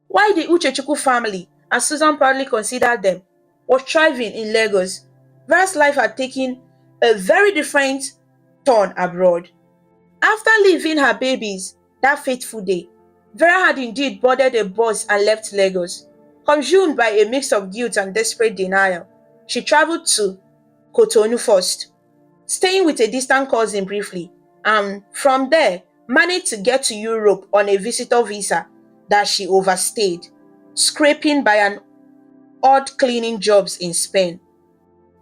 While the Uchechukwu family, as Susan proudly considered them, was thriving in Lagos, Vera's life had taken a very different turn abroad. After leaving her babies that fateful day, Vera had indeed boarded a bus and left Lagos. Consumed by a mix of guilt and desperate denial, she traveled to Cotonou first, staying with a distant cousin briefly, and from there managed to get to Europe on a visitor visa that she overstayed, scraping by an odd cleaning jobs in Spain.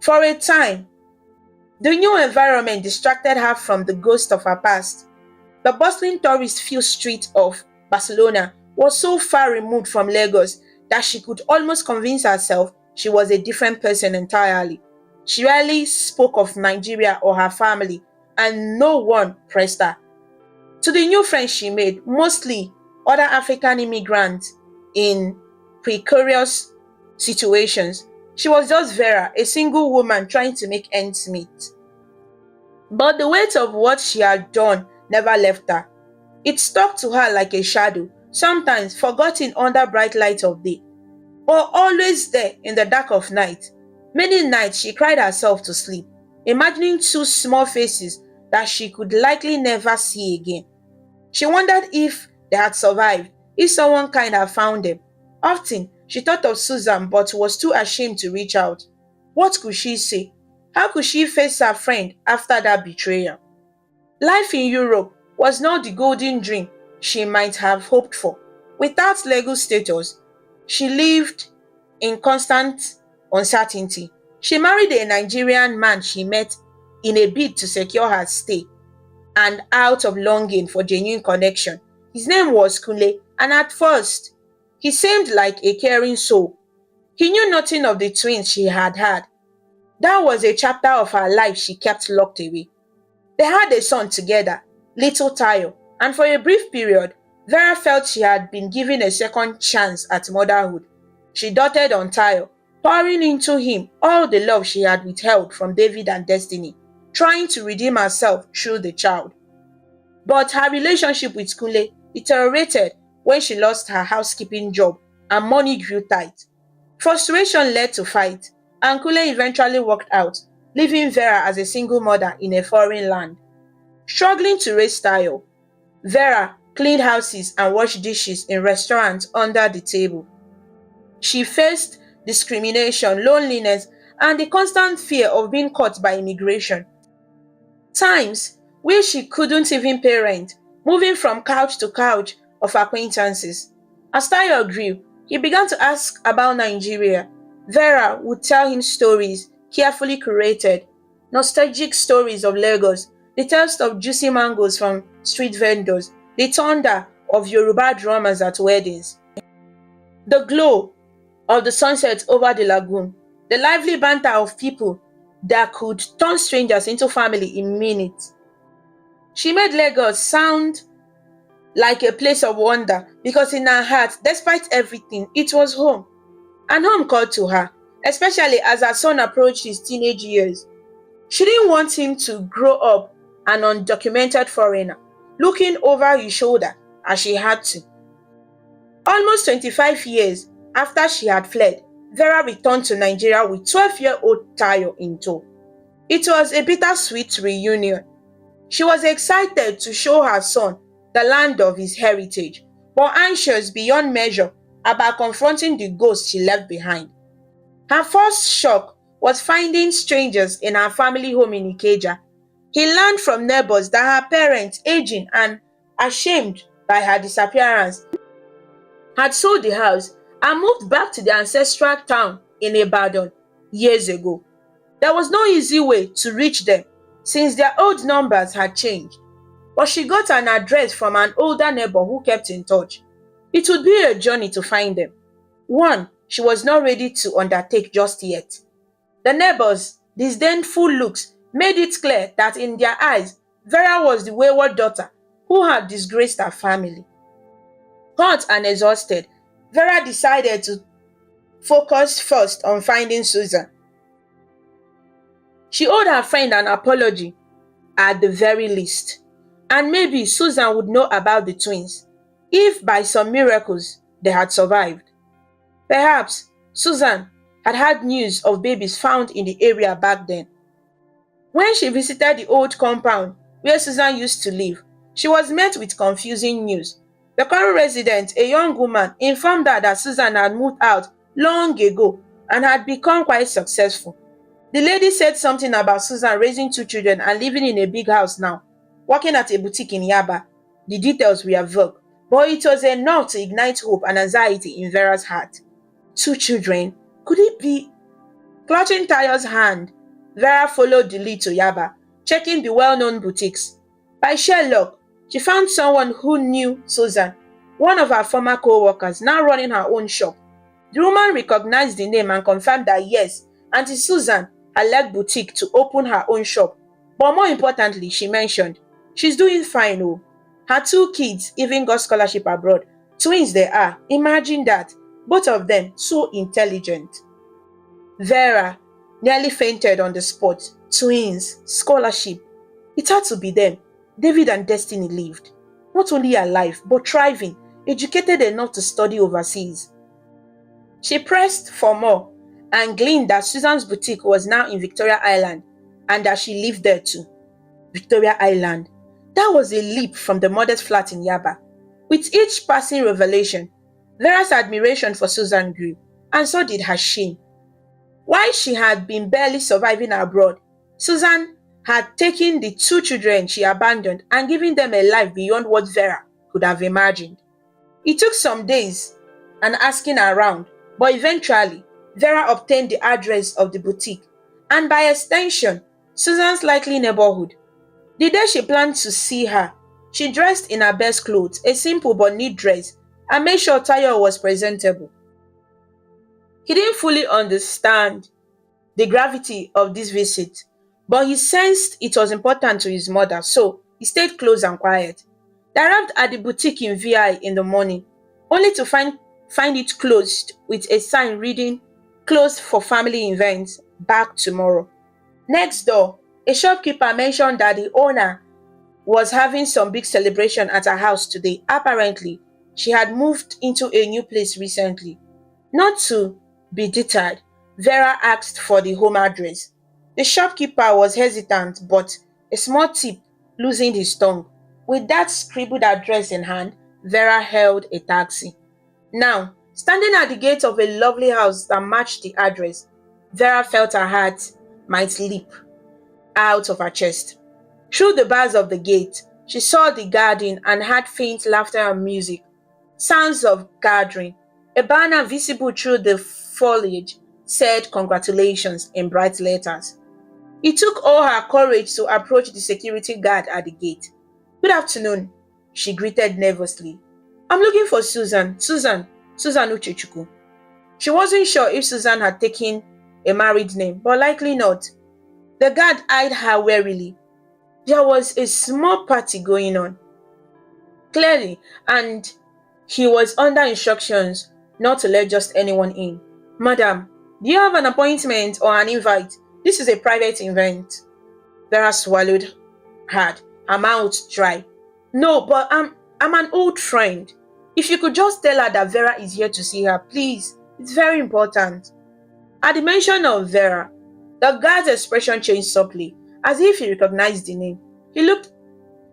For a time, the new environment distracted her from the ghost of her past. The bustling tourist-filled street of Barcelona was so far removed from Lagos that she could almost convince herself she was a different person entirely. She rarely spoke of Nigeria or her family, and no one pressed her. To the new friends she made, mostly other African immigrants in precarious situations, she was just Vera, a single woman trying to make ends meet. But the weight of what she had done never left her. It stuck to her like a shadow, sometimes forgotten under bright light of day, but always there in the dark of night. Many nights she cried herself to sleep, imagining two small faces that she could likely never see again. She wondered if they had survived, if someone kind had found them. Often, she thought of Susan but was too ashamed to reach out. What could she say? How could she face her friend after that betrayal? Life in Europe was not the golden dream she might have hoped for. Without legal status, she lived in constant uncertainty. She married a Nigerian man she met in a bid to secure her stay, and out of longing for genuine connection. His name was Kunle, and at first, he seemed like a caring soul. He knew nothing of the twins she had had. That was a chapter of her life she kept locked away. They had a son together, little Tayo, and for a brief period, Vera felt she had been given a second chance at motherhood. She doted on Tayo, pouring into him all the love she had withheld from David and Destiny, trying to redeem herself through the child. But her relationship with Kunle deteriorated when she lost her housekeeping job and money grew tight. Frustration led to fight, and Kunle eventually walked out, leaving Vera as a single mother in a foreign land. Struggling to raise Tayo, Vera cleaned houses and washed dishes in restaurants under the table. She faced discrimination, loneliness, and the constant fear of being caught by immigration. Times where she couldn't even parent, moving from couch to couch of acquaintances. As Tayo grew, he began to ask about Nigeria. Vera would tell him stories, carefully curated, nostalgic stories of Lagos, the taste of juicy mangoes from street vendors, the thunder of Yoruba drummers at weddings, the glow of the sunset over the lagoon, the lively banter of people that could turn strangers into family in minutes. She made Lagos sound like a place of wonder because in her heart, despite everything, it was home. And home called to her, especially as her son approached his teenage years. She didn't want him to grow up an undocumented foreigner, looking over his shoulder as she had to. Almost 25 years after she had fled, Vera returned to Nigeria with 12-year-old Tayo in tow. It was a bittersweet reunion. She was excited to show her son the land of his heritage, but anxious beyond measure about confronting the ghost she left behind. Her first shock was finding strangers in her family home in Ikeja. He learned from neighbors that her parents, aging and ashamed by her disappearance, had sold the house and moved back to the ancestral town in Ibadan years ago. There was no easy way to reach them since their old numbers had changed, but she got an address from an older neighbor who kept in touch. It would be a journey to find them, one she was not ready to undertake just yet. The neighbors' disdainful looks made it clear that in their eyes, Vera was the wayward daughter who had disgraced her family. Hurt and exhausted, Vera decided to focus first on finding Susan. She owed her friend an apology at the very least, and maybe Susan would know about the twins. If by some miracles they had survived. Perhaps Susan had had news of babies found in the area back then. When she visited the old compound where Susan used to live, she was met with confusing news. The current resident, a young woman, informed her that Susan had moved out long ago and had become quite successful. The lady said something about Susan raising two children and living in a big house now, working at a boutique in Yaba. The details were vague, but it was enough to ignite hope and anxiety in Vera's heart. Two children? Could it be? Clutching Tayo's hand, Vera followed the lead to Yaba, checking the well-known boutiques. By sheer luck, she found someone who knew Susan, one of her former co-workers, now running her own shop. The woman recognized the name and confirmed that yes, Auntie Susan had left boutique to open her own shop. But more importantly, she mentioned, she's doing fine, oh. Her two kids even got scholarship abroad. Twins they are. Imagine that. Both of them so intelligent. Vera nearly fainted on the spot. Twins, scholarship. It had to be them. David and Destiny lived. Not only alive, but thriving, educated enough to study overseas. She pressed for more and gleaned that Susan's boutique was now in Victoria Island and that she lived there too. Victoria Island. That was a leap from the modest flat in Yaba. With each passing revelation, Vera's admiration for Susan grew, and so did her shame. While she had been barely surviving abroad, Susan had taken the two children she abandoned and given them a life beyond what Vera could have imagined. It took some days and asking around, but eventually Vera obtained the address of the boutique and by extension, Susan's likely neighborhood. The day she planned to see her, she dressed in her best clothes, a simple but neat dress, and made sure Tayo was presentable. He didn't fully understand the gravity of this visit, but he sensed it was important to his mother, so he stayed close and quiet. They arrived at the boutique in VI in the morning, only to find it closed with a sign reading, "Closed for family events, back tomorrow." Next door, a shopkeeper mentioned that the owner was having some big celebration at her house today. Apparently, she had moved into a new place recently. Not to be deterred, Vera asked for the home address. The shopkeeper was hesitant, but a small tip loosened his tongue. With that scribbled address in hand, Vera hailed a taxi. Now, standing at the gate of a lovely house that matched the address, Vera felt her heart might leap out of her chest. Through the bars of the gate, she saw the garden and heard faint laughter and music. Sounds of gathering. A banner visible through the foliage said congratulations in bright letters. It took all her courage to approach the security guard at the gate. "Good afternoon," she greeted nervously. "I'm looking for Susan Uchechukwu." She wasn't sure if Susan had taken a married name, but likely not. The guard eyed her warily. There was a small party going on, clearly, and he was under instructions not to let just anyone in. "Madam, do you have an appointment or an invite? This is a private event." Vera swallowed hard, her mouth dry. "No, but I'm an old friend. If you could just tell her that Vera is here to see her, please. It's very important." At the mention of Vera, the guard's expression changed subtly, as if he recognized the name. He looked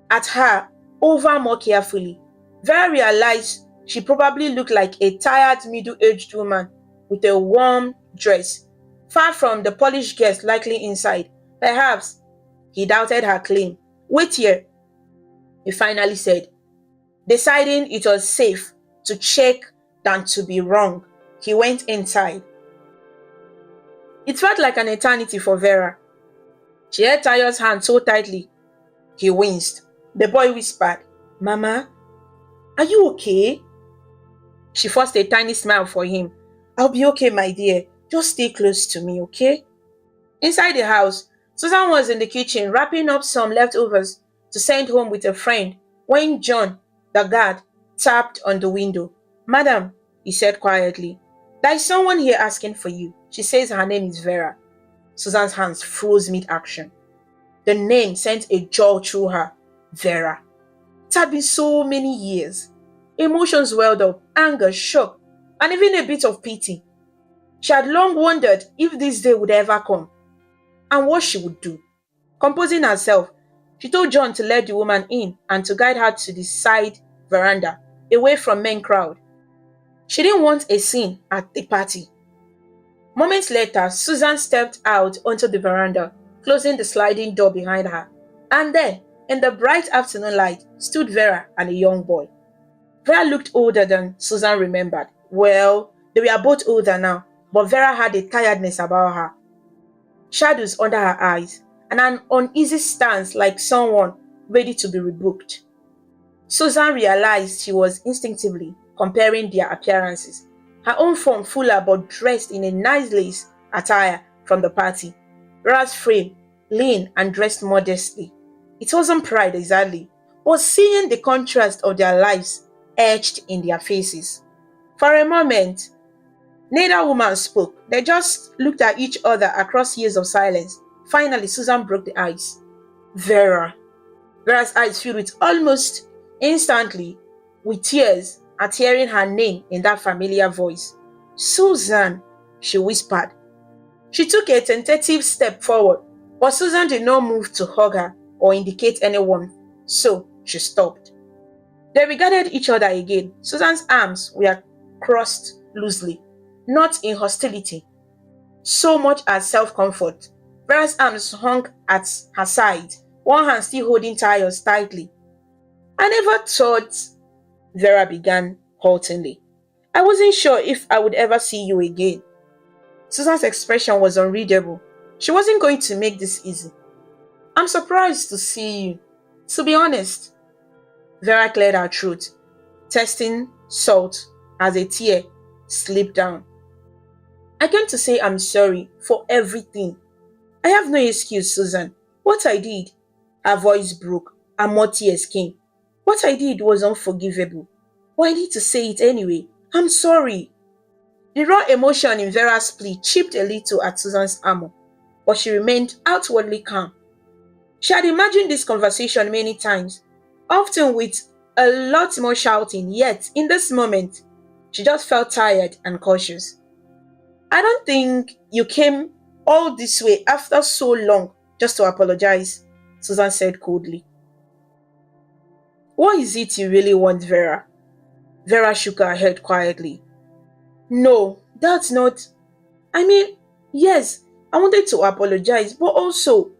at her over more carefully. Vera realized she probably looked like a tired middle-aged woman with a warm dress, far from the polished guest likely inside. Perhaps he doubted her claim. "Wait here," he finally said, deciding it was safe to check than to be wrong. He went inside. It felt like an eternity for Vera. She held Tayo's hand so tightly, he winced. The boy whispered, "Mama, are you okay?" She forced a tiny smile for him. "I'll be okay, my dear. Just stay close to me, okay?" Inside the house, Susan was in the kitchen wrapping up some leftovers to send home with a friend when John, the guard, tapped on the window. "Madam," he said quietly, "there is someone here asking for you. She says her name is Vera." Susan's hands froze mid-action. The name sent a jolt through her. Vera. It had been so many years. Emotions welled up, anger, shock, and even a bit of pity. She had long wondered if this day would ever come and what she would do. Composing herself, she told John to let the woman in and to guide her to the side veranda, away from main crowd. She didn't want a scene at the party. Moments later, Susan stepped out onto the veranda, closing the sliding door behind her. And there, in the bright afternoon light, stood Vera and a young boy. Vera looked older than Susan remembered. Well, they were both older now, but Vera had a tiredness about her. Shadows under her eyes, and an uneasy stance like someone ready to be rebuked. Susan realized she was instinctively comparing their appearances. Her own form fuller but dressed in a nice lace attire from the party. Vera's frame, lean and dressed modestly. It wasn't pride exactly, but seeing the contrast of their lives etched in their faces. For a moment, neither woman spoke. They just looked at each other across years of silence. Finally, Susan broke the ice. Vera. Vera's eyes filled with almost instantly with tears at hearing her name in that familiar voice. Susan, she whispered. She took a tentative step forward, but Susan did not move to hug her or indicate any warmth, so she stopped. They regarded each other again. Susan's arms were crossed loosely, not in hostility, so much as self-comfort. Vera's arms hung at her side, one hand still holding Tayo's tightly. I never thought, Vera began haltingly. I wasn't sure if I would ever see you again. Susan's expression was unreadable. She wasn't going to make this easy. I'm surprised to see you. To be honest, Vera cleared her throat, testing salt as a tear slipped down. I came to say I'm sorry for everything. I have no excuse, Susan. What I did, her voice broke and more tears came. What I did was unforgivable. But I need to say it anyway. I'm sorry. The raw emotion in Vera's plea chipped a little at Susan's armor, but she remained outwardly calm. She had imagined this conversation many times, often with a lot more shouting, yet in this moment, she just felt tired and cautious. I don't think you came all this way after so long just to apologize, Susan said coldly. What is it you really want, Vera? Vera shook her head quietly. No, that's not. Yes, I wanted to apologize, but also.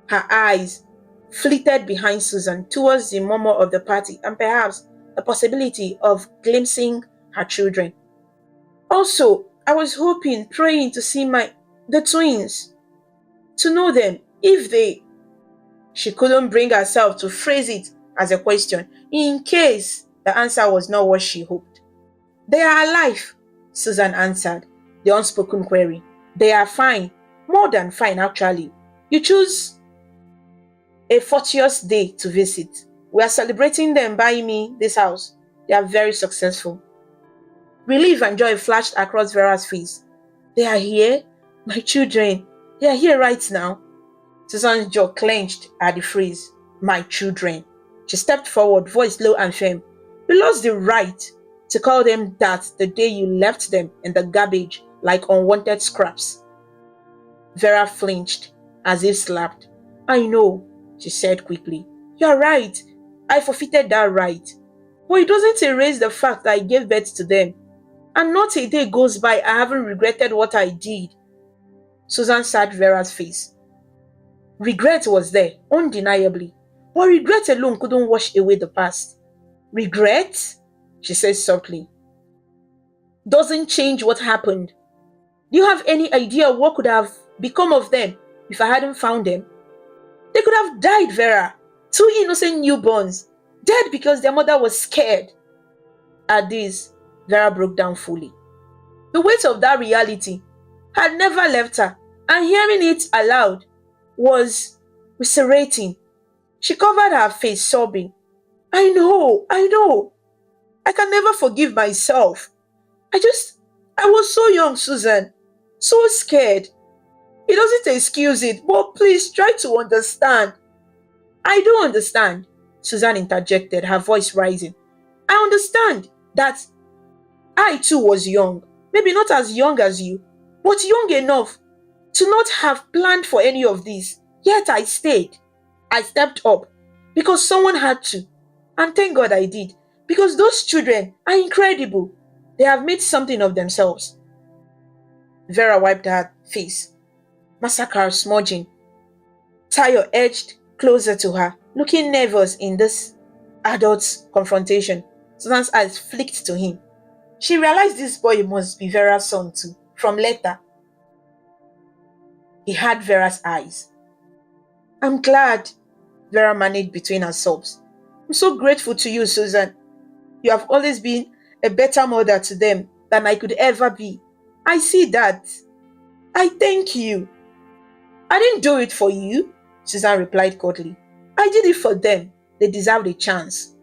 Her eyes flitted behind Susan towards the murmur of the party and perhaps the possibility of glimpsing her children. Also, I was hoping, praying to see the twins, to know them, if they. She couldn't bring herself to phrase it as a question, in case the answer was not what she hoped. They are alive, Susan answered, the unspoken query. They are fine, more than fine actually. You choose a fortuitous day to visit. We are celebrating them buying me this house. They are very successful. Relief and joy flashed across Vera's face. They are here? My children. They are here right now. Susan's jaw clenched at the phrase, my children. She stepped forward, voice low and firm. You lost the right to call them that the day you left them in the garbage like unwanted scraps. Vera flinched, as if slapped. I know, she said quickly. You're right. I forfeited that right. But it doesn't erase the fact that I gave birth to them. And not a day goes by I haven't regretted what I did. Susan sat Vera's face. Regret was there, undeniably. But regret alone couldn't wash away the past. Regret? She said softly. Doesn't change what happened. Do you have any idea what could have become of them if I hadn't found them? They could have died, Vera. 2 innocent newborns, dead because their mother was scared. At this, Vera broke down fully. The weight of that reality had never left her, and hearing it aloud was resurrecting. She covered her face, sobbing. I know. I can never forgive myself. I was so young, Susan. So scared. It doesn't excuse it, but please try to understand. I do understand, Susan interjected, her voice rising. I understand that I too was young, maybe not as young as you, but young enough to not have planned for any of this. Yet I stayed. I stepped up because someone had to. And thank God I did. Because those children are incredible. They have made something of themselves. Vera wiped her face, massacre smudging. Tayo edged closer to her, looking nervous in this adult's confrontation. Susan's eyes flicked to him. She realized this boy must be Vera's son too, from letter. He had Vera's eyes. I'm glad, Vera managed between her sobs. I'm so grateful to you, Susan. You have always been a better mother to them than I could ever be. I see that. I thank you. I didn't do it for you, Susan replied coldly. I did it for them. They deserved a chance.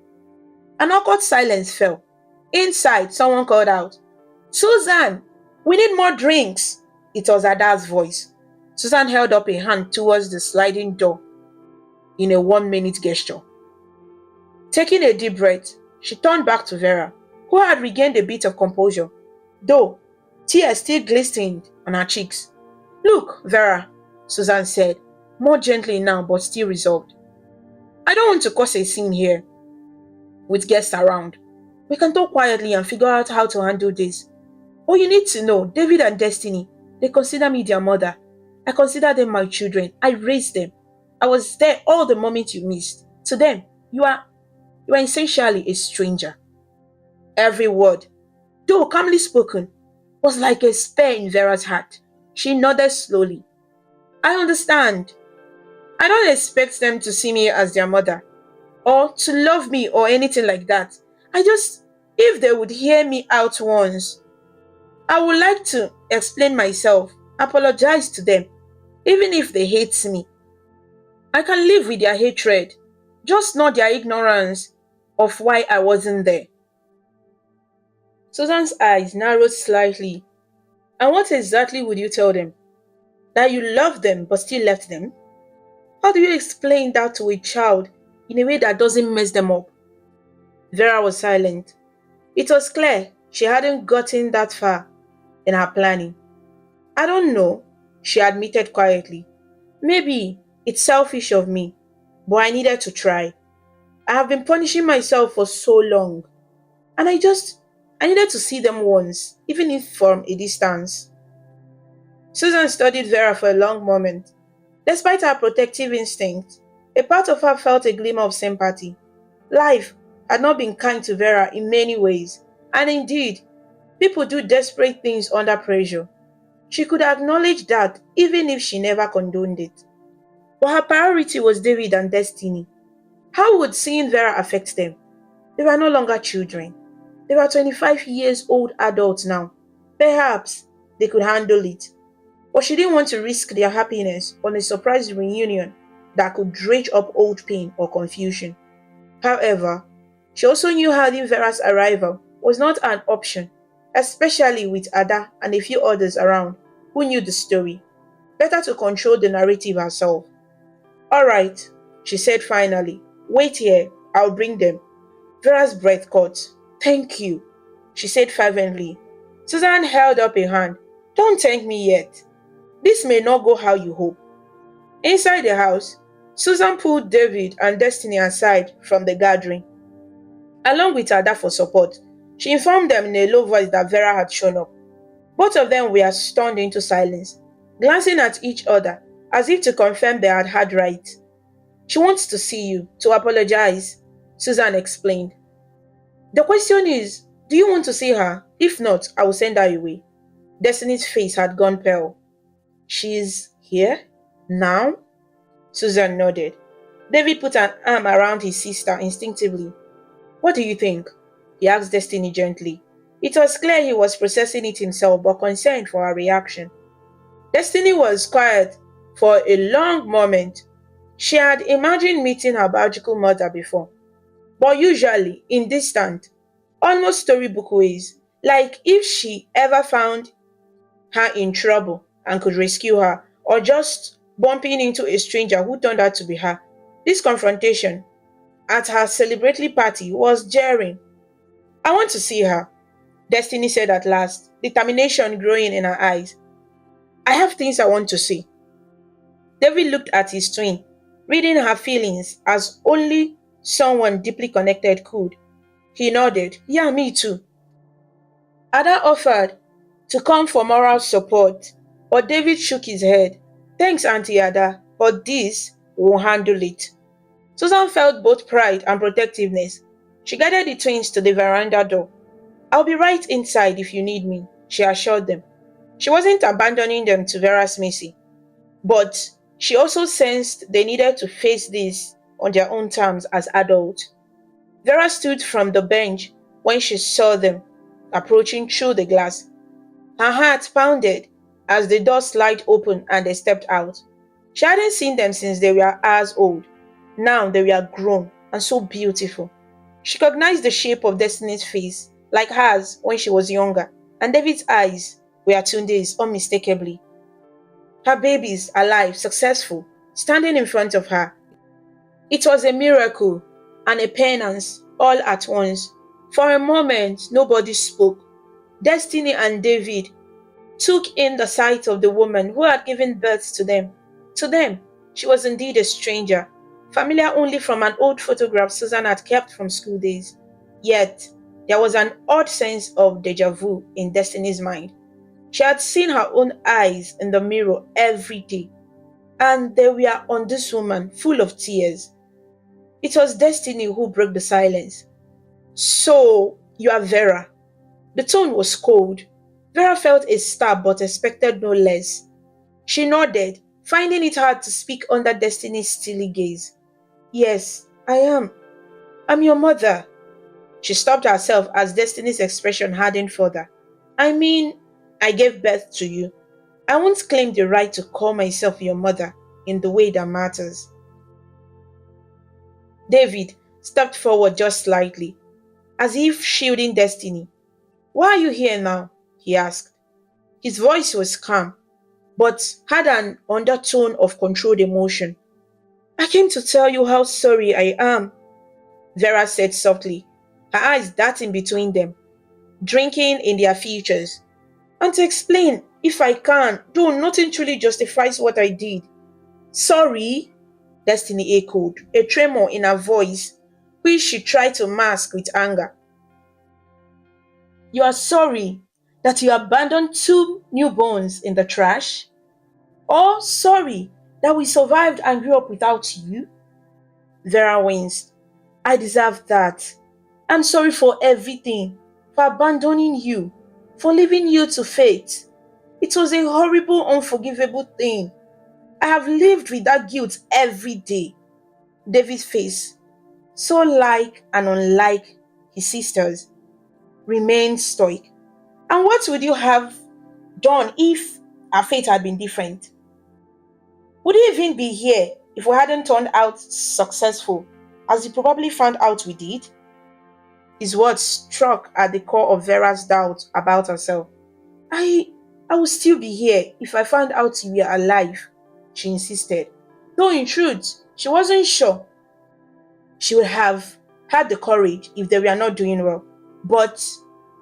An awkward silence fell. Inside, someone called out, Susan, we need more drinks. It was Ada's voice. Susan held up a hand towards the sliding door in a 1-minute gesture. Taking a deep breath, she turned back to Vera, who had regained a bit of composure, though tears still glistened on her cheeks. Look, Vera, Susan said, more gently now but still resolved. I don't want to cause a scene here with guests around. We can talk quietly and figure out how to handle this. All you need to know, David and Destiny, they consider me their mother. I consider them my children. I raised them. I was there all the moments you missed. To them, you are essentially a stranger. Every word, though calmly spoken, was like a spear in Vera's heart. She nodded slowly. I understand. I don't expect them to see me as their mother, or to love me or anything like that. If they would hear me out once, I would like to explain myself, apologize to them, even if they hate me. I can live with their hatred, just not their ignorance of why I wasn't there. Susan's eyes narrowed slightly. And what exactly would you tell them? That you love them but still left them? How do you explain that to a child in a way that doesn't mess them up? Vera was silent. It was clear she hadn't gotten that far in her planning. I don't know, she admitted quietly. Maybe it's selfish of me, but I needed to try. I have been punishing myself for so long, and I needed to see them once, even if from a distance. Susan studied Vera for a long moment. Despite her protective instinct, a part of her felt a glimmer of sympathy. Life had not been kind to Vera in many ways, and indeed, people do desperate things under pressure. She could acknowledge that even if she never condoned it. But her priority was David and Destiny. How would seeing Vera affect them? They were no longer children. They were 25 years old adults now. Perhaps they could handle it. But she didn't want to risk their happiness on a surprise reunion that could dredge up old pain or confusion. However, she also knew hiding Vera's arrival was not an option, especially with Ada and a few others around who knew the story. Better to control the narrative herself. Alright, she said finally. Wait here, I'll bring them. Vera's breath caught. Thank you, she said fervently. Susan held up a hand. Don't thank me yet. This may not go how you hope. Inside the house, Susan pulled David and Destiny aside from the gathering. Along with Ada for support, she informed them in a low voice that Vera had shown up. Both of them were stunned into silence, glancing at each other as if to confirm they had heard right. She wants to see you, to apologize, Susan explained. The question is, do you want to see her? If not, I will send her away. Destiny's face had gone pale. She's here? Now? Susan nodded. David put an arm around his sister instinctively. What do you think? He asked Destiny gently. It was clear he was processing it himself but concerned for her reaction. Destiny was quiet for a long moment. She had imagined meeting her biological mother before, but usually in distant, almost storybook ways, like if she ever found her in trouble and could rescue her, or just bumping into a stranger who turned out to be her. This confrontation at her celebratory party was jarring. I want to see her, Destiny said at last, determination growing in her eyes. I have things I want to see. David looked at his twin, reading her feelings as only someone deeply connected could. He nodded. Yeah, me too. Ada offered to come for moral support, but David shook his head. Thanks, Auntie Ada, but this will handle it. Susan felt both pride and protectiveness. She guided the twins to the veranda door. I'll be right inside if you need me, she assured them. She wasn't abandoning them to Vera's mercy, but she also sensed they needed to face this on their own terms as adults. Vera stood from the bench when she saw them approaching through the glass. Her heart pounded as the door slid open and they stepped out. She hadn't seen them since they were hours old. Now they were grown and so beautiful. She recognized the shape of Destiny's face, like hers when she was younger, and David's eyes were Tunde's unmistakably. Her babies, alive, successful, standing in front of her. It was a miracle and a penance all at once. For a moment, nobody spoke. Destiny and David took in the sight of the woman who had given birth to them. To them, she was indeed a stranger, familiar only from an old photograph Susan had kept from school days. Yet, there was an odd sense of deja vu in Destiny's mind. She had seen her own eyes in the mirror every day, and they were on this woman, full of tears. It was Destiny who broke the silence. So, you are Vera. The tone was cold. Vera felt a stab but expected no less. She nodded, finding it hard to speak under Destiny's steely gaze. Yes, I am. I'm your mother. She stopped herself as Destiny's expression hardened further. I mean, I gave birth to you. I won't claim the right to call myself your mother in the way that matters. David stepped forward just slightly, as if shielding Destiny. Why are you here now? He asked. His voice was calm, but had an undertone of controlled emotion. I came to tell you how sorry I am, Vera said softly, her eyes darting between them, drinking in their features. And to explain, if I can, though nothing truly justifies what I did. Sorry, Destiny echoed, a tremor in her voice, which she tried to mask with anger. You are sorry that you abandoned two newborns in the trash? Or sorry that we survived and grew up without you? Vera winced. I deserve that. I'm sorry for everything, for abandoning you, for leaving you to fate. It was a horrible, unforgivable thing. I have lived with that guilt every day. David's face, so like and unlike his sister's, remained stoic. And what would you have done if our fate had been different? Would you even be here if we hadn't turned out successful, as you probably found out we did? His words struck at the core of Vera's doubt about herself. I I would still be here if I found out you were alive, she insisted. Though in truth, she wasn't sure she would have had the courage if they were not doing well. But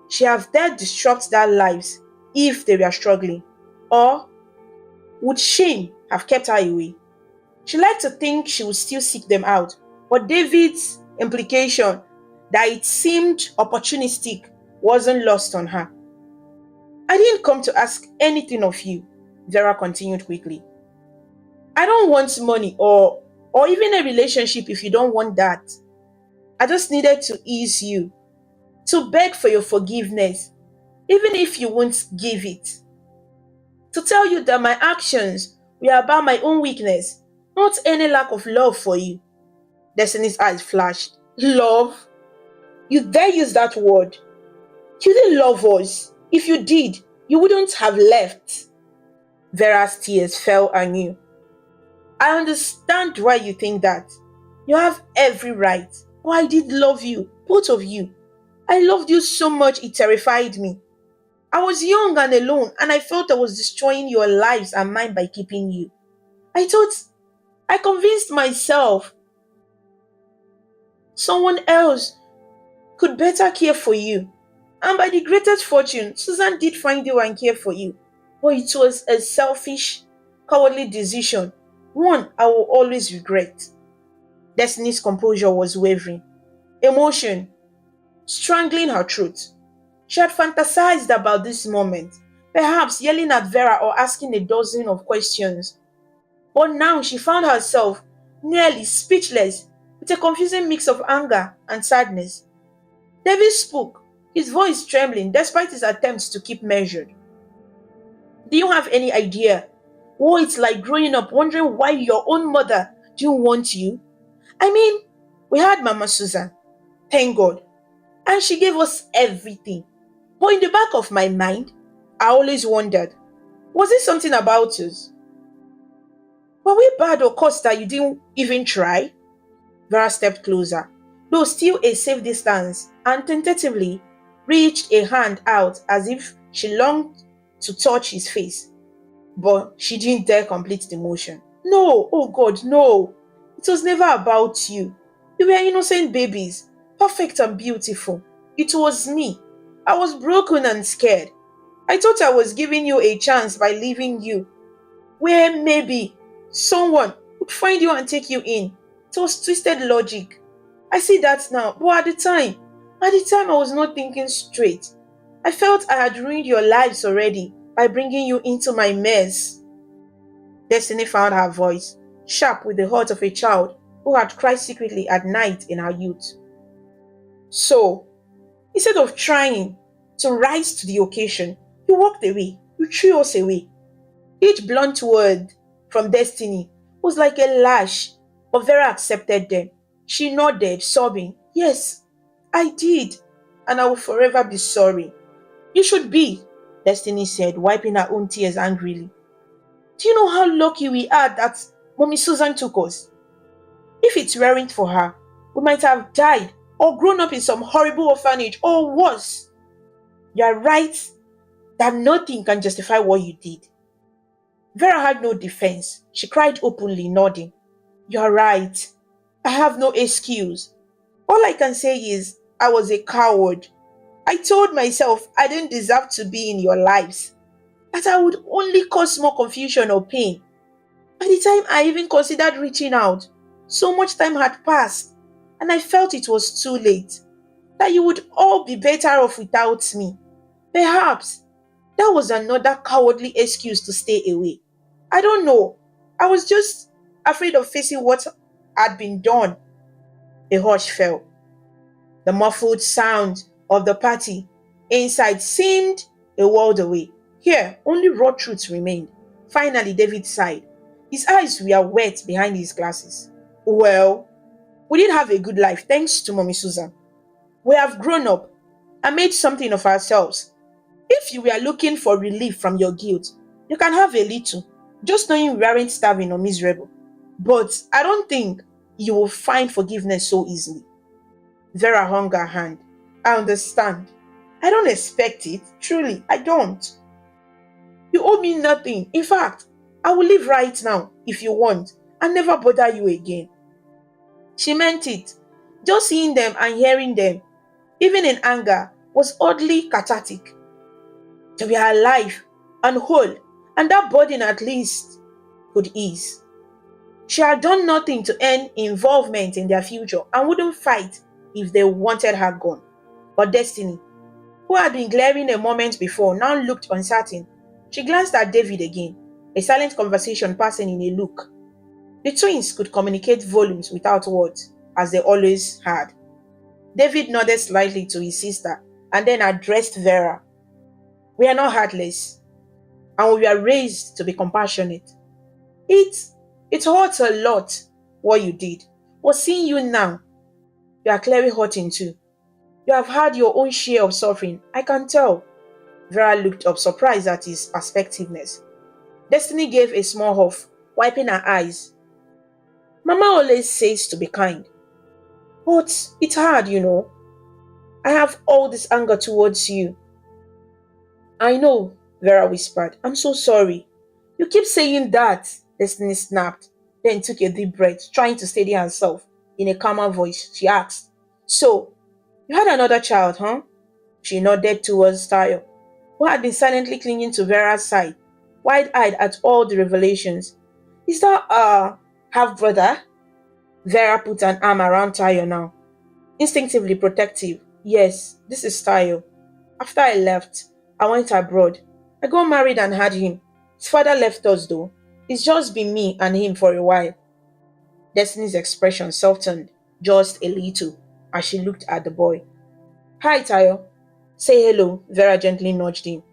she have dared disrupt their lives if they were struggling. Or would shame have kept her away? She liked to think she would still seek them out, but David's implication that it seemed opportunistic wasn't lost on her. I didn't come to ask anything of you, Vera continued quickly. I don't want money or even a relationship if you don't want that. I just needed to ease you, to beg for your forgiveness, even if you won't give it. To tell you that my actions were about my own weakness, not any lack of love for you. Destiny's eyes flashed. Love? You dare use that word? You didn't love us. If you did, you wouldn't have left. Vera's tears fell anew. I understand why you think that. You have every right. Oh, I did love you, both of you. I loved you so much it terrified me. I was young and alone, and I felt I was destroying your lives and mine by keeping you. I convinced myself someone else could better care for you. And by the greatest fortune, Susan did find you and care for you. But it was a selfish, cowardly decision, one I will always regret. Destiny's composure was wavering, emotion strangling her throat. She had fantasized about this moment, perhaps yelling at Vera or asking a dozen of questions. But now she found herself nearly speechless with a confusing mix of anger and sadness. David spoke, his voice trembling despite his attempts to keep measured. Do you have any idea what it's like growing up wondering why your own mother didn't want you? I mean, we had Mama Susan, thank God, and she gave us everything. But in the back of my mind, I always wondered, was it something about us? Were we bad or cursed that you didn't even try? Vera stepped closer, though still a safe distance, and tentatively reached a hand out as if she longed to touch his face. But she didn't dare complete the motion. No, oh God, no. It was never about you. You were innocent babies, perfect and beautiful. It was me. I was broken and scared. I thought I was giving you a chance by leaving you, where maybe someone would find you and take you in. It was twisted logic. I see that now, but at the time I was not thinking straight. I felt I had ruined your lives already by bringing you into my mess. Destiny found her voice, sharp with the heart of a child who had cried secretly at night in her youth. So, instead of trying to rise to the occasion, you walked away, you threw us away. Each blunt word from Destiny was like a lash, but Vera accepted them. She nodded, sobbing, yes, I did, and I will forever be sorry. You should be, Destiny said, wiping her own tears angrily. Do you know how lucky we are that Mommy Susan took us? If it weren't for her, we might have died or grown up in some horrible orphanage or worse. You are right that nothing can justify what you did. Vera had no defense. She cried openly, nodding. You are right. I have no excuse. All I can say is I was a coward. I told myself I didn't deserve to be in your lives, that I would only cause more confusion or pain. By the time I even considered reaching out, so much time had passed, and I felt it was too late, that you would all be better off without me. Perhaps that was another cowardly excuse to stay away. I don't know. I was just afraid of facing what had been done. A hush fell. The muffled sound of the party inside seemed a world away. Here, only raw truth remained. Finally, David sighed. His eyes were wet behind his glasses. Well, we did have a good life thanks to Mommy Susan. We have grown up and made something of ourselves. If you were looking for relief from your guilt, you can have a little, just knowing we aren't starving or miserable. But I don't think you will find forgiveness so easily. Vera hung her hand. I understand. I don't expect it. Truly, I don't. You owe me nothing. In fact, I will leave right now if you want and never bother you again. She meant it. Just seeing them and hearing them, even in anger, was oddly cathartic. They were alive and whole, and that burden at least could ease. She had done nothing to earn involvement in their future and wouldn't fight if they wanted her gone. But Destiny, who had been glaring a moment before, now looked uncertain. She glanced at David again, a silent conversation passing in a look. The twins could communicate volumes without words, as they always had. David nodded slightly to his sister and then addressed Vera. We are not heartless, and we were raised to be compassionate. It, it hurts a lot what you did, but seeing you now, you are clearly hurting too. You have had your own share of suffering, I can tell. Vera looked up, surprised at his perspectiveness. Destiny gave a small huff, wiping her eyes. Mama always says to be kind. But it's hard, you know. I have all this anger towards you. I know, Vera whispered. I'm so sorry. You keep saying that, Destiny snapped, then took a deep breath, trying to steady herself. In a calmer voice, she asked, So, You had another child, huh? She nodded towards Tayo, who had been silently clinging to Vera's side, wide-eyed at all the revelations. Is that half-brother? Vera put an arm around Tayo now, instinctively protective. Yes, this is Tayo. After I left, I went abroad. I got married and had him. His father left us though. It's just been me and him for a while. Destiny's expression softened just a little as she looked at the boy. Hi, Tayo. Say hello, Vera gently nudged him.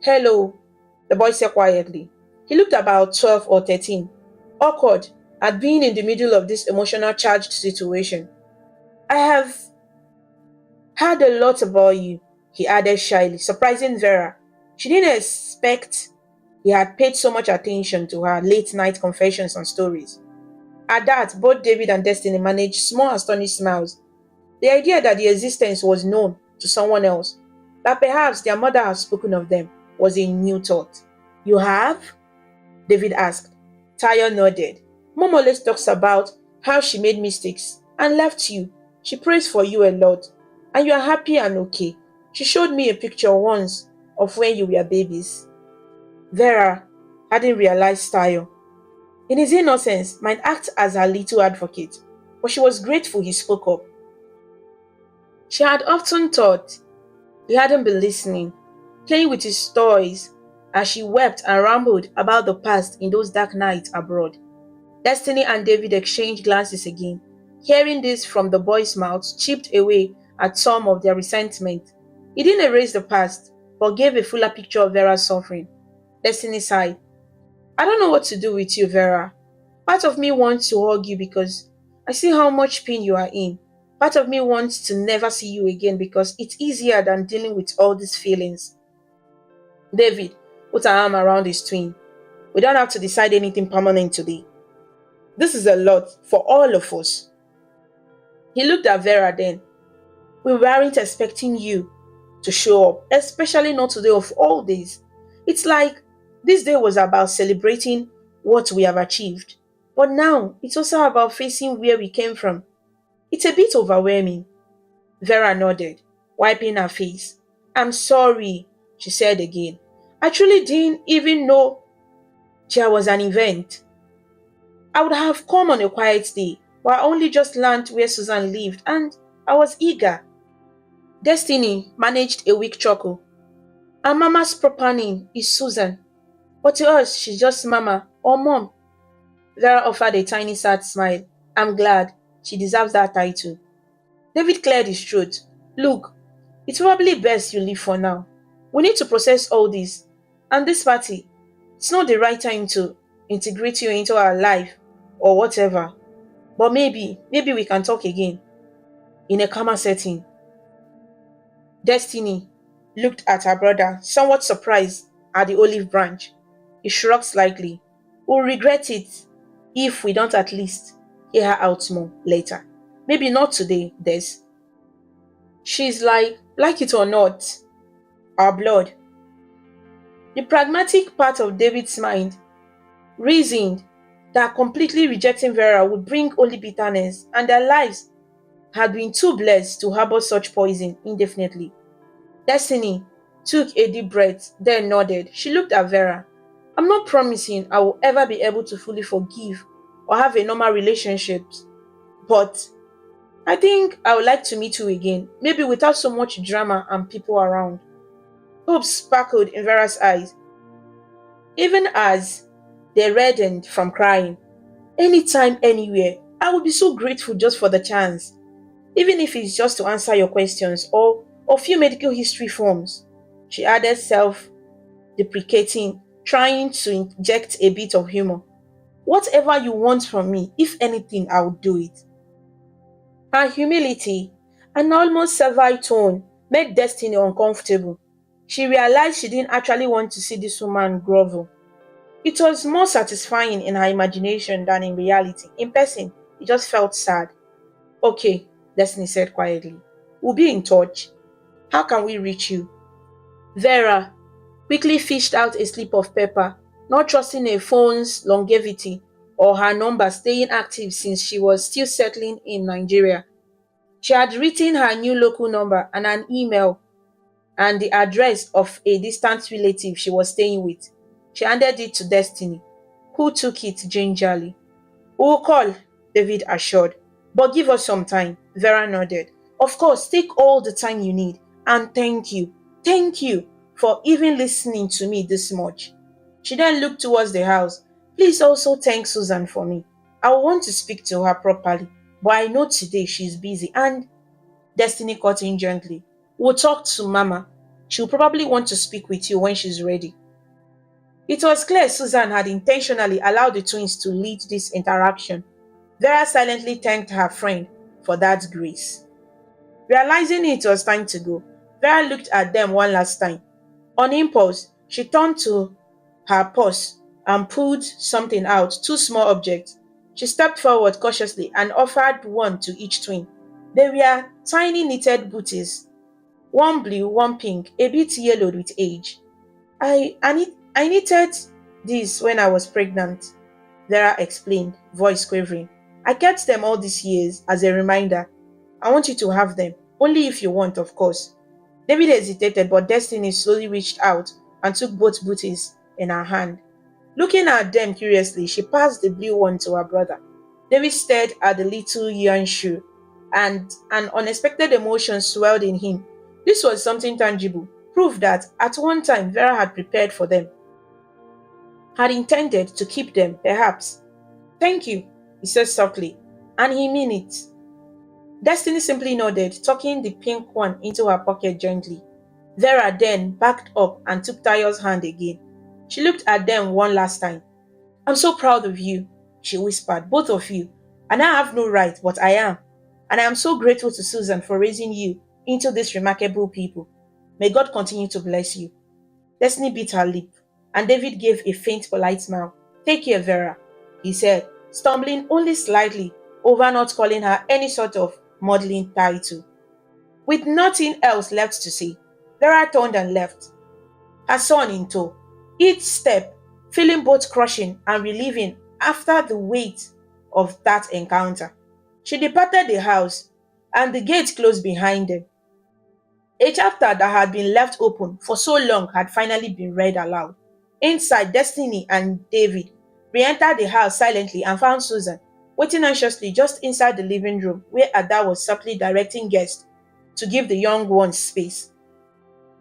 Hello, the boy said quietly. He looked about 12 or 13, awkward at being in the middle of this emotional charged situation. I have heard a lot about you, he added shyly, surprising Vera. She didn't expect he had paid so much attention to her late night confessions and stories. At that, both David and Destiny managed small astonished smiles. The idea that the existence was known to someone else, that perhaps their mother had spoken of them, was a new thought. You have? David asked. Tayo nodded. Mom always talks about how she made mistakes and left you. She prays for you a lot. And you are happy and okay. She showed me a picture once of when you were babies. Vera hadn't realized Tayo, in his innocence, might act as her little advocate, but she was grateful he spoke up. She had often thought he hadn't been listening, playing with his toys as she wept and rambled about the past in those dark nights abroad. Destiny and David exchanged glances again. Hearing this from the boy's mouth chipped away at some of their resentment. He didn't erase the past, but gave a fuller picture of Vera's suffering. Destiny sighed. I don't know what to do with you, Vera. Part of me wants to hug you because I see how much pain you are in. Part of me wants to never see you again because it's easier than dealing with all these feelings. David put her arm around his twin. We don't have to decide anything permanent today. This is a lot for all of us. He looked at Vera then. We weren't expecting you to show up, especially not today of all days. It's like this day was about celebrating what we have achieved. But now it's also about facing where we came from. It's a bit overwhelming. Vera nodded, wiping her face. I'm sorry, she said again. I truly didn't even know there was an event. I would have come on a quiet day, but I only just learned where Susan lived and I was eager. Destiny managed a weak chuckle. Our mama's proper name is Susan, but to us she's just mama or mom. Vera offered a tiny sad smile. I'm glad. She deserves that title. David cleared his throat. Look, it's probably best you leave for now. We need to process all this. And this party, it's not the right time to integrate you into our life or whatever. But maybe we can talk again in a calmer setting. Destiny looked at her brother, somewhat surprised at the olive branch. He shrugged slightly. We'll regret it if we don't at least hear her out more later. Maybe not today, Des. She's like it or not, our blood. The pragmatic part of David's mind reasoned that completely rejecting Vera would bring only bitterness, and their lives had been too blessed to harbor such poison indefinitely. Destiny took a deep breath, then nodded. She looked at Vera. I'm not promising I will ever be able to fully forgive or have a normal relationship, but I think I would like to meet you again, maybe without so much drama and people around. Hope sparkled in Vera's eyes, even as they reddened from crying. Anytime, anywhere, I would be so grateful just for the chance, even if it's just to answer your questions or a few medical history forms, she added self-deprecating, trying to inject a bit of humor. Whatever you want from me, if anything, I will do it. Her humility, an almost servile tone, made Destiny uncomfortable. She realized she didn't actually want to see this woman grovel. It was more satisfying in her imagination than in reality. In person, it just felt sad. Okay, Destiny said quietly. We'll be in touch. How can we reach you? Vera quickly fished out a slip of paper, not trusting her phone's longevity or her number staying active since she was still settling in Nigeria. She had written her new local number and an email and the address of a distant relative she was staying with. She handed it to Destiny, who took it gingerly. "We will call," David assured. "But give us some time," Vera nodded. "Of course, take all the time you need. And thank you for even listening to me this much." She then looked towards the house. "Please also thank Susan for me. I will want to speak to her properly, but I know today she's busy and—" Destiny cut in gently. "We'll talk to Mama. She'll probably want to speak with you when she's ready." It was clear Susan had intentionally allowed the twins to lead this interaction. Vera silently thanked her friend for that grace. Realizing it was time to go, Vera looked at them one last time. On impulse, she turned to her purse and pulled something out, two small objects. She stepped forward cautiously and offered one to each twin. They were tiny knitted booties, one blue, one pink, a bit yellowed with age. I knitted these when I was pregnant," Vera explained, voice quavering. "I kept them all these years as a reminder. I want you to have them, only if you want, of course." David hesitated, but Destiny slowly reached out and took both booties in her hand. Looking at them curiously, she passed the blue one to her brother. David stared at the little yarn shoe, and an unexpected emotion swelled in him. This was something tangible, proof that at one time Vera had prepared for them, had intended to keep them, perhaps. "Thank you," he said softly, "and he meant it." Destiny simply nodded, tucking the pink one into her pocket gently. Vera then backed up and took Tayo's hand again. She looked at them one last time. "I'm so proud of you," she whispered, "both of you. And I have no right, but I am. And I am so grateful to Susan for raising you into these remarkable people. May God continue to bless you." Destiny bit her lip, and David gave a faint, polite smile. "Take care, Vera," he said, stumbling only slightly over not calling her any sort of maudlin title. With nothing else left to say, Vera turned and left, her son in tow. Each step feeling both crushing and relieving after the weight of that encounter. She departed the house, and the gate closed behind them. A chapter that had been left open for so long had finally been read aloud. Inside, Destiny and David re-entered the house silently and found Susan waiting anxiously just inside the living room where Ada was subtly directing guests to give the young ones space.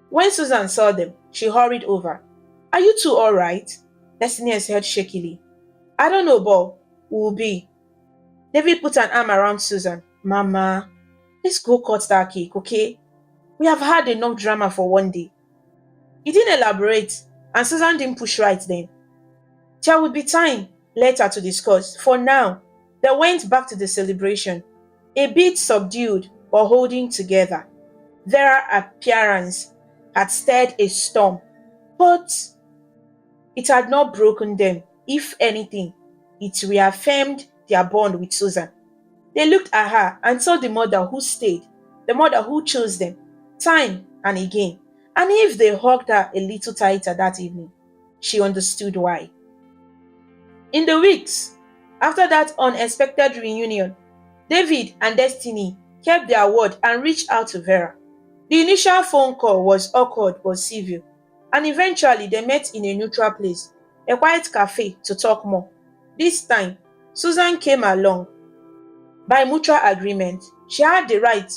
When Susan saw them, she hurried over. "Are you two all right?" Destiny said shakily. "I don't know, but we'll be." David put an arm around Susan. "Mama, let's go cut that cake, okay? We have had enough drama for one day." He didn't elaborate, and Susan didn't push right then. There would be time later to discuss. For now, they went back to the celebration, a bit subdued but holding together. Their appearance had stirred a storm, but it had not broken them. If anything, it reaffirmed their bond with Susan. They looked at her and saw the mother who stayed, the mother who chose them, time and again. And if they hugged her a little tighter that evening, she understood why. In the weeks after that unexpected reunion, David and Destiny kept their word and reached out to Vera. The initial phone call was awkward but civil, and eventually they met in a neutral place, a quiet cafe, to talk more. This time, Susan came along. By mutual agreement, she had the right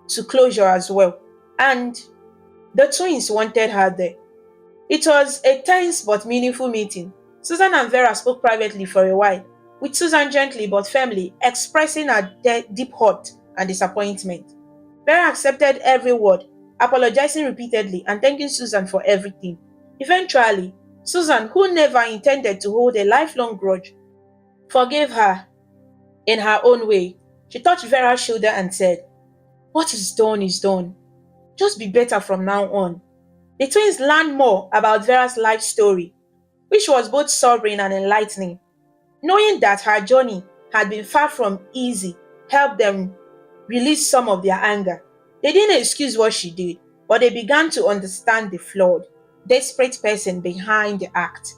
to closure as well, and the twins wanted her there. It was a tense but meaningful meeting. Susan and Vera spoke privately for a while, with Susan gently but firmly expressing her deep hurt and disappointment. Vera accepted every word, apologizing repeatedly and thanking Susan for everything. Eventually, Susan, who never intended to hold a lifelong grudge, forgave her in her own way. She touched Vera's shoulder and said, "What is done is done. Just be better from now on." The twins learned more about Vera's life story, which was both sobering and enlightening. Knowing that her journey had been far from easy helped them release some of their anger. They didn't excuse what she did, but they began to understand the flawed, desperate person behind the act.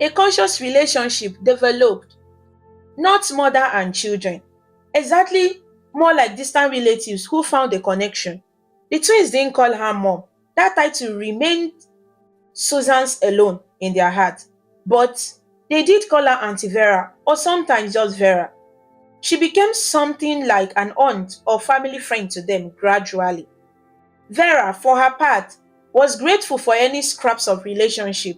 A conscious relationship developed, not mother and children, exactly more like distant relatives who found a connection. The twins didn't call her mom. That title remained Susan's alone in their heart. But they did call her Auntie Vera, or sometimes just Vera. She became something like an aunt or family friend to them gradually. Vera, for her part, was grateful for any scraps of relationship.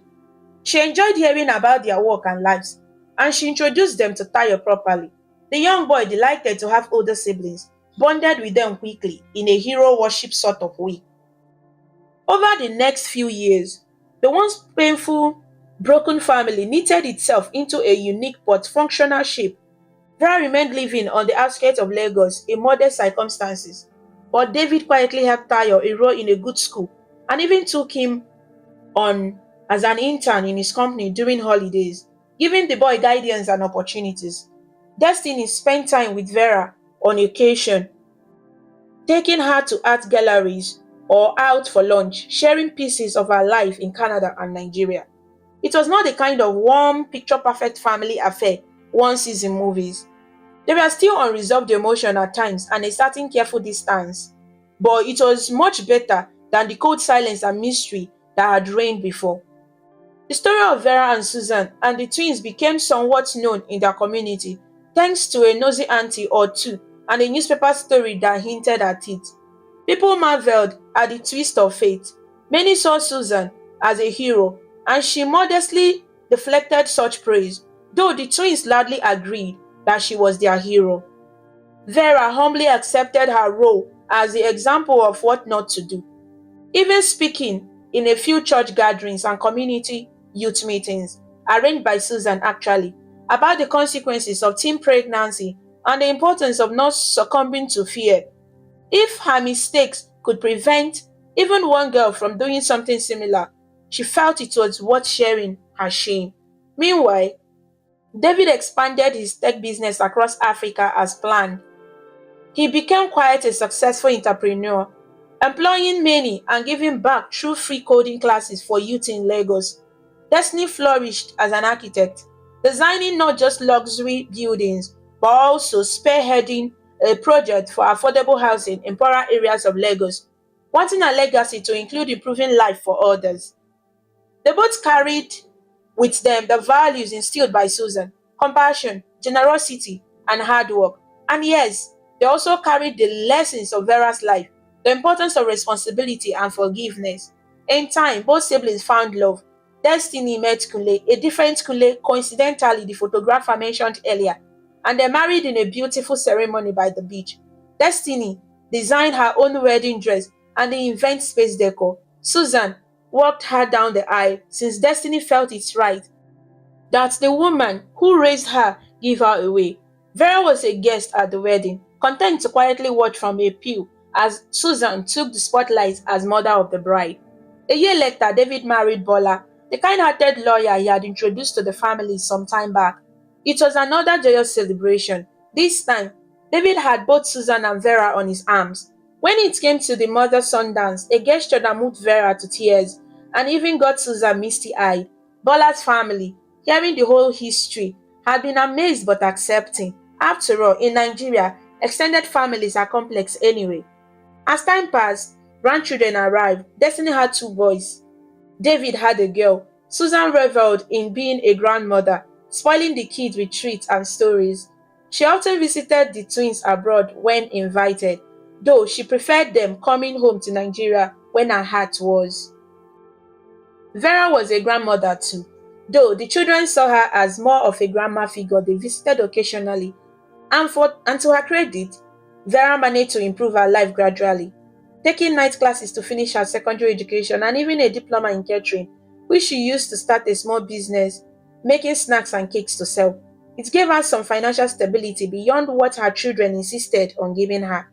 She enjoyed hearing about their work and lives, and she introduced them to Tayo properly. The young boy delighted to have older siblings, bonded with them quickly in a hero worship sort of way. Over the next few years, the once painful, broken family knitted itself into a unique but functional shape. Vera remained living on the outskirts of Lagos in modest circumstances, but David quietly helped Tayo enroll in a good school and even took him on as an intern in his company during holidays, giving the boy guidance and opportunities. Destiny spent time with Vera on occasion, taking her to art galleries or out for lunch, sharing pieces of her life in Canada and Nigeria. It was not the kind of warm, picture perfect family affair one sees in movies. There were still unresolved emotion at times and a certain careful distance, but it was much better than the cold silence and mystery that had reigned before. The story of Vera and Susan and the twins became somewhat known in their community thanks to a nosy auntie or two and a newspaper story that hinted at it. People marveled at the twist of fate. Many saw Susan as a hero, and she modestly deflected such praise, though the twins loudly agreed that she was their hero. Vera humbly accepted her role as the example of what not to do, even speaking in a few church gatherings and community youth meetings, arranged by Susan actually, about the consequences of teen pregnancy and the importance of not succumbing to fear. If her mistakes could prevent even one girl from doing something similar, she felt it was worth sharing her shame. Meanwhile, David expanded his tech business across Africa as planned. He became quite a successful entrepreneur, employing many and giving back through free coding classes for youth in Lagos. Destiny flourished as an architect, designing not just luxury buildings but also spearheading a project for affordable housing in poorer areas of Lagos, wanting a legacy to include improving life for others. They both carried with them the values instilled by Susan: compassion, generosity, and hard work. And yes, they also carried the lessons of Vera's life: the importance of responsibility and forgiveness. In time, both siblings found love. Destiny met Kunle, a different Kunle, coincidentally the photographer mentioned earlier, and they married in a beautiful ceremony by the beach. Destiny designed her own wedding dress and the event space decor. Susan walked her down the aisle since Destiny felt it's right that the woman who raised her give her away. Vera was a guest at the wedding, content to quietly watch from a pew as Susan took the spotlight as mother of the bride. A year later, David married Bola, the kind-hearted lawyer he had introduced to the family some time back. It was another joyous celebration. This time, David had both Susan and Vera on his arms. When it came to the mother-son dance, a gesture that moved Vera to tears and even got Susan misty-eyed. Bola's family, hearing the whole history, had been amazed but accepting. After all, in Nigeria, extended families are complex anyway. As time passed, grandchildren arrived. Destiny had two boys. David had a girl. Susan reveled in being a grandmother, spoiling the kids with treats and stories. She often visited the twins abroad when invited, though she preferred them coming home to Nigeria when her heart was. Vera was a grandmother too, though the children saw her as more of a grandma figure they visited occasionally, and to her credit, Vera managed to improve her life gradually, taking night classes to finish her secondary education and even a diploma in catering, which she used to start a small business making snacks and cakes to sell. It gave her some financial stability beyond what her children insisted on giving her.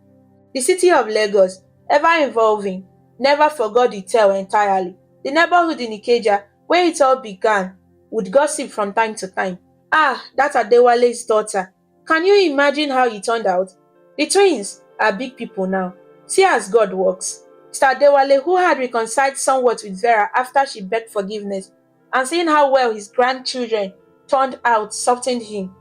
The city of Lagos, ever evolving, never forgot the tale entirely. The neighborhood in Ikeja, where it all began, would gossip from time to time. Ah, that's Adewale's daughter. Can you imagine how it turned out? The twins are big people now. See as God works. Mr. Adewale, who had reconciled somewhat with Vera after she begged forgiveness, and seeing how well his grandchildren turned out softened him,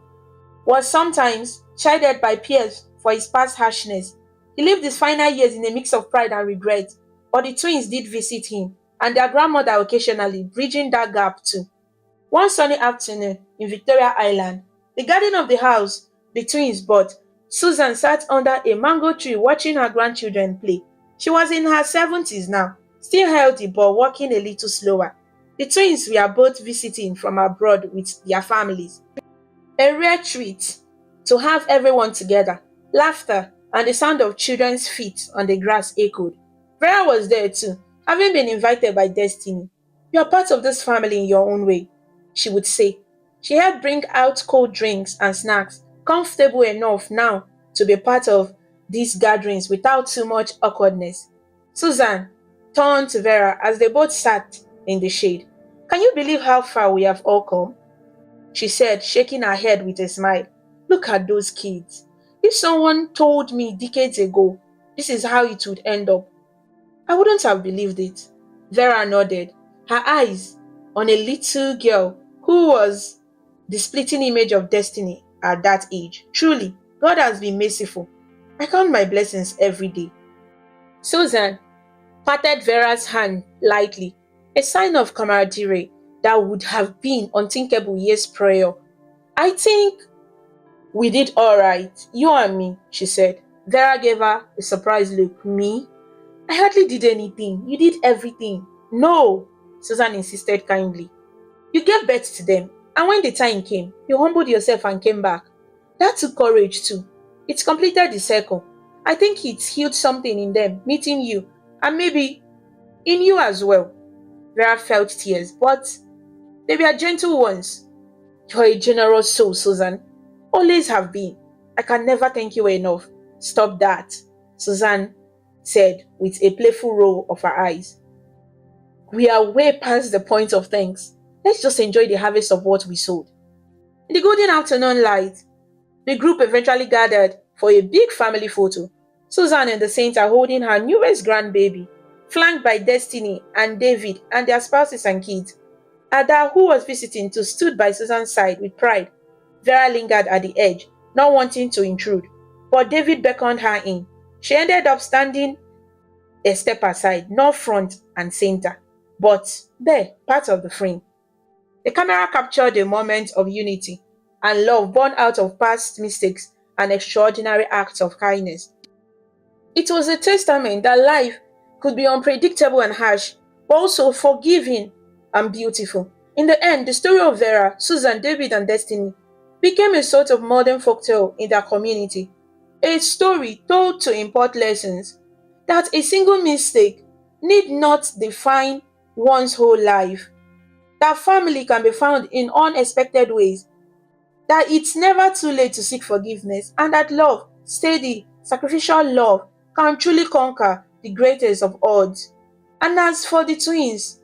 was sometimes chided by peers for his past harshness. He lived his final years in a mix of pride and regret, but the twins did visit him, and their grandmother occasionally, bridging that gap too. One sunny afternoon in Victoria Island, the garden of the house the twins bought, Susan sat under a mango tree watching her grandchildren play. She was in her 70s now, still healthy but walking a little slower. The twins were both visiting from abroad with their families. A rare treat to have everyone together. Laughter and the sound of children's feet on the grass echoed. Vera was there too, having been invited by Destiny. You are part of this family in your own way, she would say. She helped bring out cold drinks and snacks, comfortable enough now to be part of these gatherings without too much awkwardness. Susan turned to Vera as they both sat in the shade. Can you believe how far we have all come? She said, shaking her head with a smile. Look at those kids. If someone told me decades ago this is how it would end up, I wouldn't have believed it. Vera nodded, her eyes on a little girl who was the splitting image of destiny at that age. Truly, God has been merciful. I count my blessings every day. Susan patted Vera's hand lightly, a sign of camaraderie that would have been unthinkable years prior. I think we did all right, you and me, she said. Vera gave her a surprised look. Me? I hardly did anything. You did everything. No, Susan insisted kindly. You gave birth to them, and when the time came, you humbled yourself and came back. That took courage too. It completed the circle. I think it healed something in them, meeting you, and maybe in you as well. Vera felt tears, but they were gentle ones. You're a generous soul, Susan. Always have been. I can never thank you enough. Stop that, Susan said with a playful roll of her eyes. We are way past the point of thanks. Let's just enjoy the harvest of what we sowed. In the golden afternoon light, the group eventually gathered for a big family photo. Susan and the Saint are holding her newest grandbaby, flanked by Destiny and David and their spouses and kids. Ada, who was visiting too, stood by Susan's side with pride. Vera lingered at the edge, not wanting to intrude, but David beckoned her in. She ended up standing a step aside, not front and center, but there, part of the frame. The camera captured a moment of unity and love born out of past mistakes and extraordinary acts of kindness. It was a testament that life could be unpredictable and harsh, but also forgiving and beautiful. In the end, the story of Vera, Susan, David, and Destiny became a sort of modern folktale in their community. A story told to impart lessons that a single mistake need not define one's whole life, that family can be found in unexpected ways, that it's never too late to seek forgiveness, and that love, steady, sacrificial love, can truly conquer the greatest of odds. And as for the twins,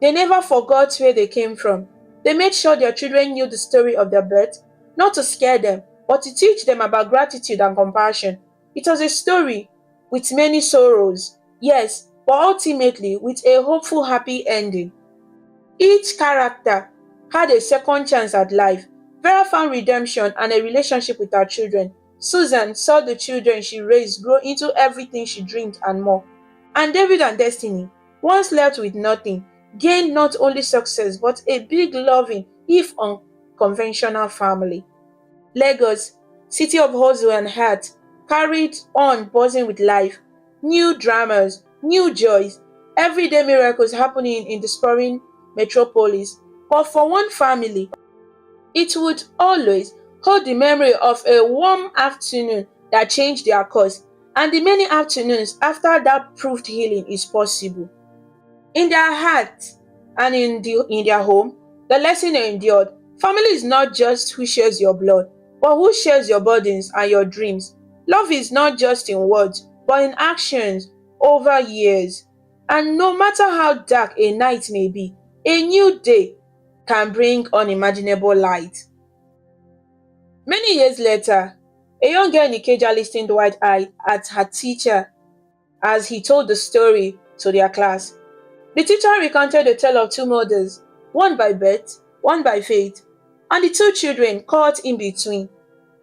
they never forgot where they came from. They made sure their children knew the story of their birth, not to scare them, but to teach them about gratitude and compassion. It was a story with many sorrows, yes, but ultimately with a hopeful, happy ending. Each character had a second chance at life. Vera found redemption and a relationship with her children. Susan saw the children she raised grow into everything she dreamed and more. And David and Destiny, once left with nothing, gained not only success but a big, loving, if unconventional family. Lagos, city of hustle and heart, carried on buzzing with life. New dramas, new joys, everyday miracles happening in the sprawling metropolis. But for one family, it would always hold the memory of a warm afternoon that changed their course, and the many afternoons after that proved healing is possible. In their hearts and in their home, the lesson endured. Family is not just who shares your blood, but who shares your burdens and your dreams. Love is not just in words, but in actions over years. And no matter how dark a night may be, a new day can bring unimaginable light. Many years later, a young girl in Ikeja listened wide-eyed at her teacher as he told the story to their class. The teacher recounted the tale of two mothers, one by birth, one by fate, and the two children caught in between.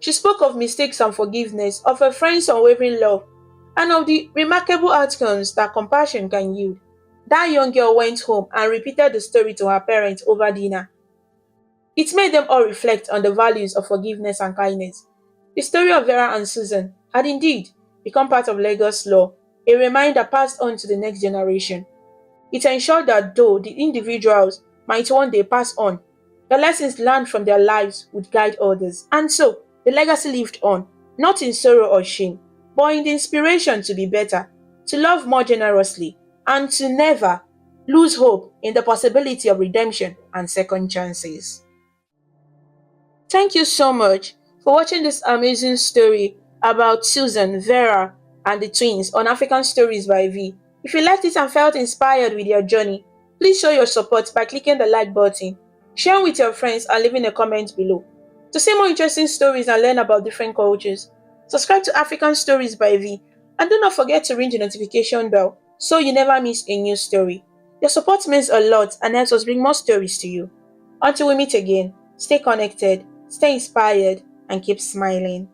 She spoke of mistakes and forgiveness, of her friend's unwavering love, and of the remarkable outcomes that compassion can yield. That young girl went home and repeated the story to her parents over dinner. It made them all reflect on the values of forgiveness and kindness. The story of Vera and Susan had indeed become part of Lagos law, a reminder passed on to the next generation. It ensured that though the individuals might one day pass on, the lessons learned from their lives would guide others. And so, the legacy lived on, not in sorrow or shame, but in the inspiration to be better, to love more generously, and to never lose hope in the possibility of redemption and second chances. Thank you so much for watching this amazing story about Susan, Vera, and the twins on African Stories by V. If you liked it and felt inspired with your journey, please show your support by clicking the like button, sharing with your friends, and leaving a comment below. To see more interesting stories and learn about different cultures, subscribe to African Stories by V, and do not forget to ring the notification bell so you never miss a new story. Your support means a lot and helps us bring more stories to you. Until we meet again, stay connected, stay inspired, and keep smiling.